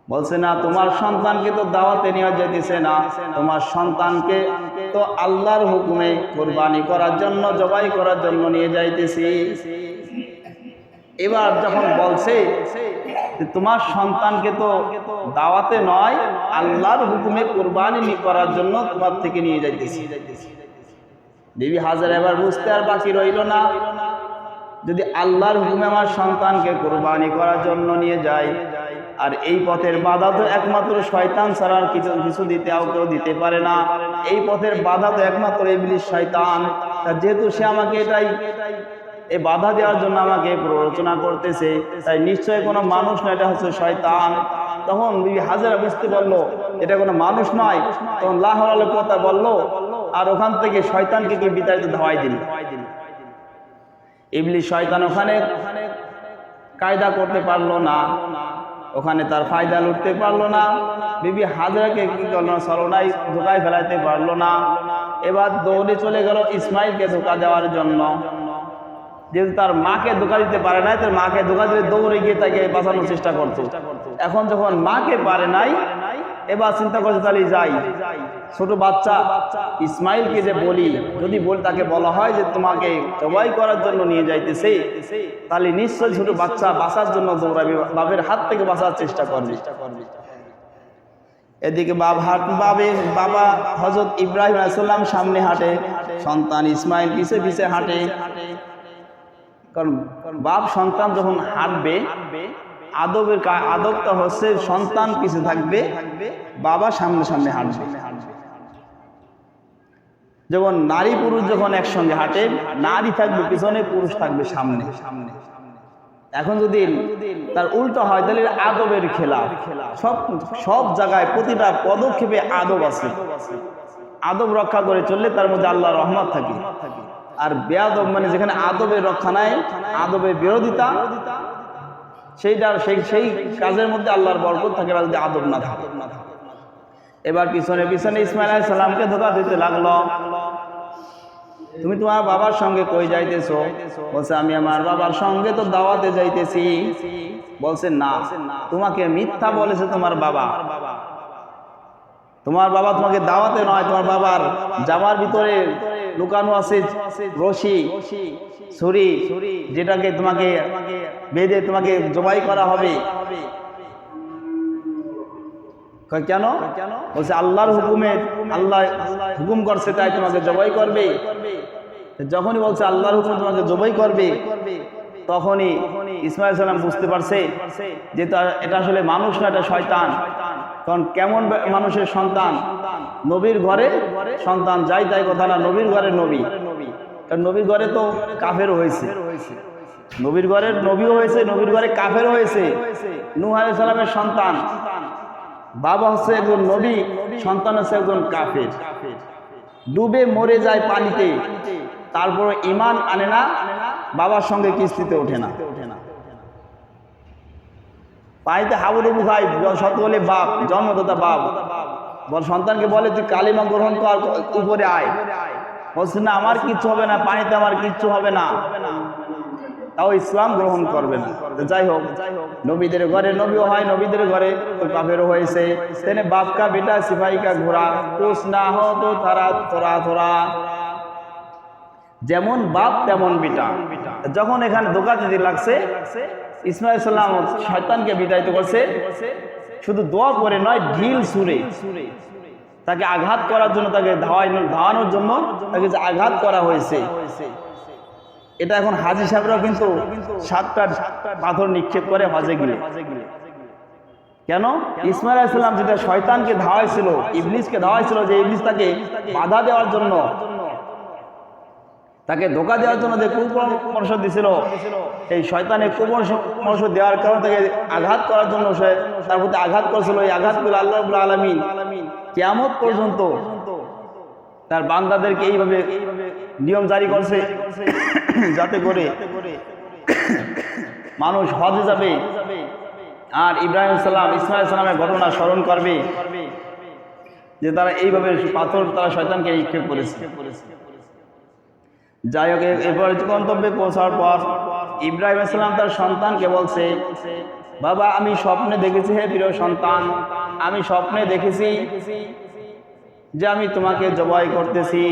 বলছে, না, তোমার সন্তানকে তো দাওয়াতে নেওয়া যাইতেছে না, তোমার সন্তানকে তো আল্লাহর হুকুমে কুরবানি করার জন্য, জবাই করার জন্য নিয়ে যাইতেছি। এবার যখন বলছে তোমার সন্তানকে তো দাওয়াতে নয়, আল্লাহর হুকুমে কুরবানি করার জন্য তোমার থেকে নিয়ে যাইতেছি, বিবি হাজেরা এবার বুঝতে আর বাকি রইল না, যদি আল্লাহর হুকুমে আমার সন্তানকে কুরবানি করার জন্য নিয়ে যায়, আর এই পথের বাধা তো একমাত্র শয়তান ছাড়া আর কিছু দিতে কেউ দিতে পারে না। এই পথের বাধা তো একমাত্র ইবলিস শয়তান। যেহেতু সে আমাকে এই বাধা দেওয়ার জন্য আমাকে প্ররোচনা করতেছে, তাই নিশ্চয়ই কোনো মানুষ না, এটা হচ্ছে শয়তান। তখন বিবি হাজেরা বুঝতে পারলো এটা কোনো মানুষ নয়, তখন লা হাওলা কথা বললো, আর ওখান থেকে শয়তানকে কি বিতাড়িত ধাওয়াই দিল। ইবলিস শয়তান ওখানে কায়দা করতে পারলো না, ওখানে তার ফায়দা লুটতে পারলো না। বিবি হাজেরাকে কি করলো, সরনাই ধোকায় ফেলাইতে পারলো না। এবার দৌড়ে চলে গেল ইসমাইলকে ধোকা দেওয়ার জন্য। যেহেতু তার মাকে ধোকা দিতে পারে নাই, তার মাকে ধোকা দিলে দৌড়ে গিয়ে তাকে বাঁচানোর চেষ্টা করতো। এখন যখন মাকে পারে নাই, এবার চিন্তা করছে তাহলে যাই, ছোট বাচ্চা ইসমাইলকে যে বলি, যদি তাকে বলা হয় যে তোমাকে জবাই করার জন্য নিয়ে যাইতেছে, তাহলে নিশ্চয়ই ছোট বাচ্চা বাঁচার জন্য দৌড়াবে, বাবের হাত থেকে বাঁচার চেষ্টা করবে। এদিকে বাবা হযরত ইব্রাহিম আলাইহিস সালাম সামনে হাঁটে, সন্তান ইসমাইল পিছে পিছে হাঁটে। কারণ বাপ সন্তান যখন হাঁটবে, আদবটা হচ্ছে সন্তান পিছে থাকবে, বাবা সামনে সামনে হাঁটবে। যেমন নারী পুরুষ যখন একসঙ্গে হাঁটে, নারী থাকবে পিছনে, পুরুষ থাকবে সামনে। এখন যদি তার উল্টো হয়, তাহলে আদবের খেলা। সব জায়গায় প্রতিটা পদক্ষেপে আদব আছে। আদব রক্ষা করে চললে তার মধ্যে আল্লাহর রহমত থাকে। আর বেয়াদব মানে যেখানে আদবের রক্ষা নাই, আদবের বিরোধিতা, সেই কাজের মধ্যে আল্লাহর বরকত থাকে, যদি আদব না থাকে। এবার পিছনে পিছনে ইসমাইল আলাইহিস সালামকে ধোঁকা দিতে লাগলো। তুমি তোমার বাবার সঙ্গে কই যাইতেছো? বলছে, আমি আমার বাবার সঙ্গে তো দাওয়াতে যাইতেছি। বলছে, না, তোমাকে মিথ্যা বলেছে তোমার বাবা। তোমার বাবা তোমাকে দাওয়াতে নয়, তোমার বাবার জামার ভিতরে লুকানো আছে রশি, ছুরি, যেটাকে তোমাকে বেঁধে তোমাকে জবাই করা হবে। কেন? বলছে, আল্লাহর হুকুমে, আল্লাহ হুকুম করছে তাই তোমাকে জবাই করবে। যখনই বলছে আল্লাহর হুকুমে তোমাকে জবাই করবে, তখনই ইসমাইল সালাম বুঝতে পারছে যে এটা আসলে মানুষ না, এটা শয়তান। কারণ কেমন মানুষের সন্তান? নবীর ঘরে সন্তান, যাই তাই কথা না, নবীর ঘরে নবী। কারণ নবীর ঘরে তো কাফের হয়েছে, নবীর ঘরের নবীও হয়েছে, নবীর ঘরে কাফের হয়েছে। নূহ আলাইহিস সালামের সন্তান, বাবা হচ্ছে একজন নবী, সন্তান হচ্ছে একজন কাফের। ডুবে মরে যায় পানিতে, তারপর ঈমান আনে না, বাবার সঙ্গে কিস্তিতে ওঠে না। পানিতে হাবুডুবু খায়, সত্য বলে বাপ, জন্মদাতা বাপ বল সন্তানকে বলে, তুই কালিমা গ্রহণ কর, উপরে আয়। বলছে, না, আমার কিচ্ছু হবে না, পানিতে আমার কিচ্ছু হবে না। তাও ইসলাম গ্রহণ করবে না। যাই হোক, নবীদের ঘরে নবীও হয়, নবীদের ঘরে তো কাফেরও হয়েছে। তেনে বাপ কা বেটা সিপাহী কা ঘোড়া, কুছ না হো তো তোরা তোরা। যেমন বাপ তেমন বেটা। যখন এখানে ধোঁকা দিতে লাগছে, ইসমাইল সালাম শয়তানকে বিতাড়িত করছে, শুধু দোয়া করে নয়, ঢিল সুরে তাকে আঘাত করার জন্য, তাকে ধাওয়ানোর জন্য তাকে যে আঘাত করা হয়েছে, এটা এখন হাজী সাহেবরাও কিন্তু 7টা পাথর নিক্ষেপ করে হজে গিয়ে। কেন? ইসমাঈল আলাইহিস সালাম যেটা শয়তানকে ধাওয়াইছিল, ইবলিসকে ধাওয়াইছিল, যে ইবলিস তাকে বাধা দেওয়ার জন্য, তাকে ধোঁকা দেওয়ার জন্য যে কুপরামর্শ দিছিল, এই শয়তানের কুপরামর্শ দেওয়ার কারণে তাকে আঘাত করার জন্য সে তার প্রতি আঘাত করেছিল। এই আঘাতগুলো আল্লাহ রাব্বুল আলামিন কিয়ামত পর্যন্ত তার বান্দাদেরকে এইভাবে নিয়ম জারি করছে, যাতে করে মানুষ হজে যাবে আর ইব্রাহিম সালাম, ইসমাঈল সালামের ঘটনা স্মরণ করবে যে তারা এইভাবে পাথর তারা শয়তানকে নিক্ষেপ করেছে। যাই হোক, এরপর গন্তব্যে পৌঁছার পর ইব্রাহিম সালাম তার সন্তানকে বলছে, বাবা আমি স্বপ্নে দেখেছি, হে প্রিয় সন্তান, আমি স্বপ্নে দেখেছি যে আমি তোমাকে জবাই করতেছি।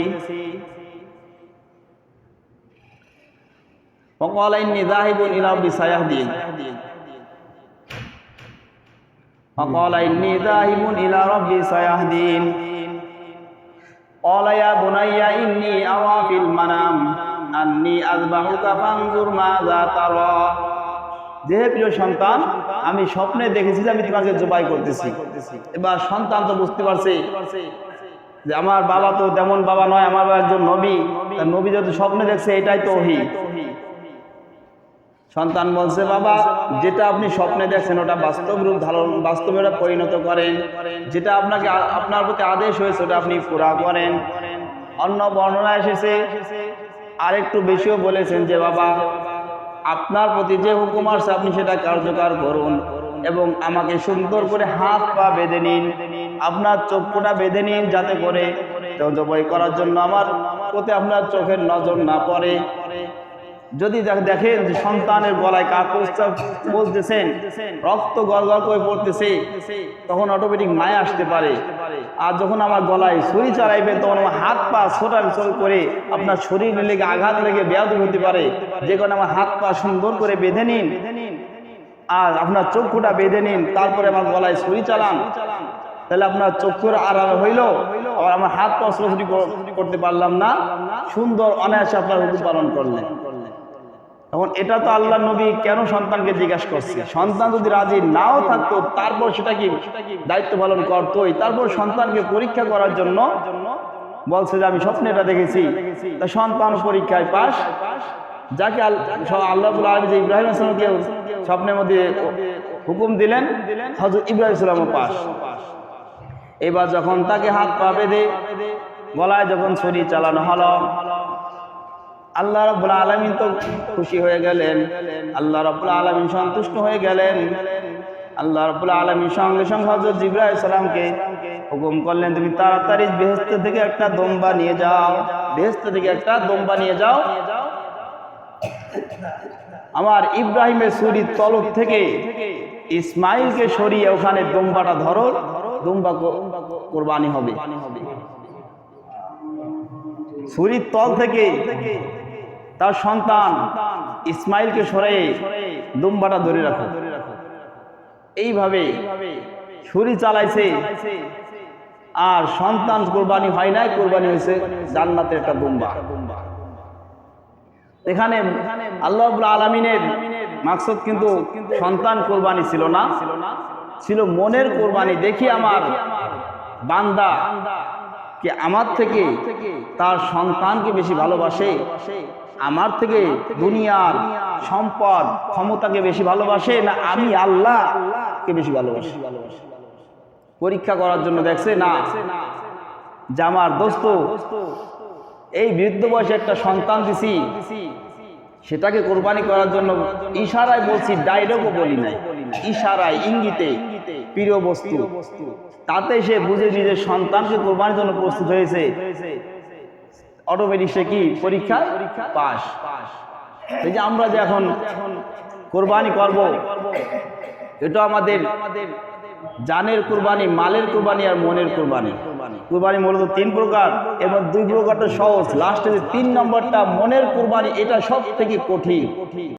وقال إني ذاهب إلى ربي سيهدين وقال إني ذاهب إلى ربي سيهدين قال يا بني إني أرى في المنام أني أذبحك فانظر ماذا ترى। যে প্রিয় সন্তান, আমি স্বপ্নে দেখেছি যে আমি তোমাকে জবাই করতেছি। এবার সন্তান তো বুঝতে পারছে যে আমার বাবা তো তেমন বাবা নয়, আমার বাবা একজন নবী, তার নবী যদি স্বপ্নে দেখছে এটাই তো ওহী। সন্তান বলছে, বাবা যেটা আপনি স্বপ্নে দেখছেন ওটা বাস্তব রূপ ধারণ, বাস্তবে পরিণত করেন, যেটা আপনাকে আপনার প্রতি আদেশ হয়েছে ওটা আপনি পুরা করেন। অন্য বর্ণনা এসেছে আরেকটু বেশিও বলেছেন যে বাবা আপনার প্রতি যে হুকুম আসছে আপনি সেটা কার্যকর করুন এবং আমাকে সুন্দর করে হাত পা বেঁধে নিন, আপনার চক্ষুটা বেঁধে নিন, যাতে করে জবাই করার জন্য আমার প্রতি আপনার চোখের নজর না পড়ে। যদি দেখেন যে সন্তানের গলায় কাগজ বলতেছেন, রক্ত গড়গড় করে পড়তেছে, তখন অটোমেটিক মায়া আসতে পারে। আর যখন আমার গলায় ছুরি চালাইবেন তখন আমার হাত পা ছোটাছুটি করে আপনার শরীর লেগে আঘাত লেগে ব্যাধি হতে পারে। যে কারণে আমার হাত পা সুন্দর করে বেঁধে নিন আর আপনার চক্ষুটা বেঁধে নিন, তারপরে আমার গলায় ছুরি চালান, তাহলে আপনার চক্ষুর আড়াল হইল আর আমার হাত পা ছোটাছুটি করতে পারলাম না, সুন্দর অনায়াসে আপনার হুকুম পালন করলেন। এখন এটা তো আল্লাহ নবী কেন সন্তানকে জিজ্ঞাসা করছে? সন্তান যদি রাজি নাও থাকতো তারপর সেটা কি দায়িত্ব পালন করতোই। তারপর সন্তানকে পরীক্ষা করার জন্য বলছে যে আমি স্বপ্নে এটা দেখেছি। তা সন্তান পরীক্ষায় পাস, যাকে আল্লাহ রাব্বুল আলামিন যে ইব্রাহিম সালামকে স্বপ্নের মধ্যে হুকুম দিলেন, হযরত ইব্রাহিম সালামও পাস। এবার যখন তাকে হাত পা বেঁধে গলায় যখন ছুরি চালানো হলো, আল্লাহ রাব্বুল আলামিন তো খুশি হয়ে গেলেন, আল্লাহ রাব্বুল আলামিন সন্তুষ্ট হয়ে গেলেন। আল্লাহ রাব্বুল আলামিন সঙ্গে সঙ্গে হযরত জিবরাইল সালামকে হুকুম করলেন, তুমি তাড়াতাড়ি বেহেশত থেকে একটা দম্বা নিয়ে যাও, বেহেশত থেকে একটা দম্বা নিয়ে যাও, আমার ইব্রাহিমের ছুরির তলব থেকে ইসমাইলকে সরিয়ে ওখানে দম্বাটা ধরো, দম্বা কোরবানি হবে। ছুরির তল থেকে তার সন্তান ইসমাইলকে সরিয়ে দুম্বাটা ধরে রাখো। এইভাবে ছুরি চালাইছে আর সন্তান কোরবানি হয় নাই, কোরবানি হয়েছে জান্নাতের একটা দুম্বা। এখানে আল্লাহ রাব্বুল আলামিনের মাকসুদ কিন্তু সন্তান কোরবানি ছিল না, ছিল মনের কোরবানি। দেখি আমার বান্দা কে আমার থেকে তার সন্তানকে বেশি ভালোবাসে, আমার থেকে দুনিয়ার সম্পদ ক্ষমতাকে বেশি ভালোবাসে, না আমি আল্লাহকে বেশি ভালোবাসি। পরীক্ষা করার জন্য দেখছে না যে আমার দোস্ত এই বৃদ্ধ বয়সে একটা সন্তান দিছি, সেটাকে কোরবানি করার জন্য ইশারায় বলছি, ডাইরেক্টও বলি নাই, ইশারায় ইঙ্গিতে প্রিয় বস্তু, তাতে সে বুঝে নিজের সন্তানকে কোরবানির জন্য প্রস্তুত হয়েছে। অটোমেটিক সে কি পরীক্ষা পাস। এই যে আমরা যে এখন কোরবানি করব, এটা আমাদের জানের কোরবানি, মালের কোরবানি আর মনের কোরবানি। কোরবানি মূলত 3 প্রকার, এবং 2 প্রকারটা সহজ, লাস্টে যে 3 নম্বরটা মনের কোরবানি, এটা সব থেকে কঠিন।